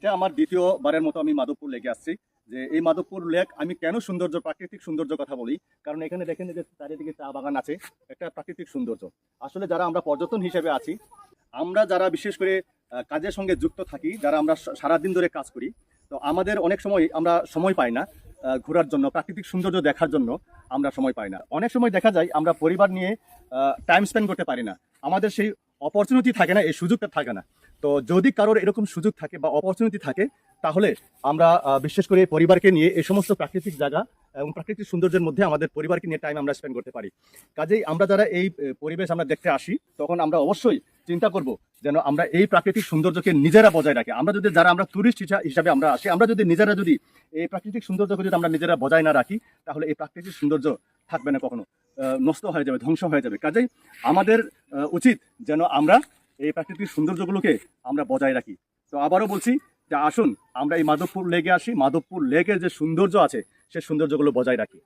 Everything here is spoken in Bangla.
এটা আমার দ্বিতীয়বারের মতো আমি মাধবপুর লেকে আসছি। যে এই মাধবপুর লেক আমি কেন সৌন্দর্য, প্রাকৃতিক সৌন্দর্য কথা বলি, কারণ এখানে দেখেন যে চারিদিকে চা বাগান আছে, একটা প্রাকৃতিক সৌন্দর্য। আসলে যারা আমরা পর্যটন হিসেবে আছি, আমরা যারা বিশেষ করে কাজের সঙ্গে যুক্ত থাকি, যারা আমরা সারাদিন ধরে কাজ করি, তো আমাদের অনেক সময় আমরা সময় পাই না ঘোরার জন্য, প্রাকৃতিক সৌন্দর্য দেখার জন্য আমরা সময় পাই না। অনেক সময় দেখা যায় আমরা পরিবার নিয়ে টাইম স্পেন্ড করতে পারি না, আমাদের সেই অপরচুনিটি থাকে না, এই সুযোগটা থাকে না। তো যদি কারোর এরকম সুযোগ থাকে বা অপরচুনিটি থাকে, তাহলে আমরা বিশেষ করে পরিবারকে নিয়ে এই সমস্ত প্রাকৃতিক জায়গা এবং প্রাকৃতিক সৌন্দর্যের মধ্যে আমাদের পরিবারকে নিয়ে টাইম আমরা স্পেন্ড করতে পারি। কাজেই আমরা যারা এই পরিবেশ আমরা দেখতে আসি, তখন আমরা অবশ্যই চিন্তা করব যেন আমরা এই প্রাকৃতিক সৌন্দর্যকে নিজেরা বজায় রাখি। আমরা যদি, যারা আমরা টুরিস্ট হিসাবে আমরা আসি, আমরা যদি নিজেরা যদি এই প্রাকৃতিক সৌন্দর্যকে যদি আমরা নিজেরা বজায় না রাখি, তাহলে এই প্রাকৃতিক সৌন্দর্য থাকবে না কখনো, নষ্ট হয়ে যাবে, ধ্বংস হয়ে যাবে। কাজেই আমাদের উচিত যেন আমরা এই প্রাকৃতিক সৌন্দর্যগুলোকে আমরা বজায় রাখি। তো আবারও বলছি যে আসুন আমরা এই মাধবপুর লেকে আসি, মাধবপুর লেকের যে সৌন্দর্য আছে সেই সৌন্দর্যগুলো বজায় রাখি।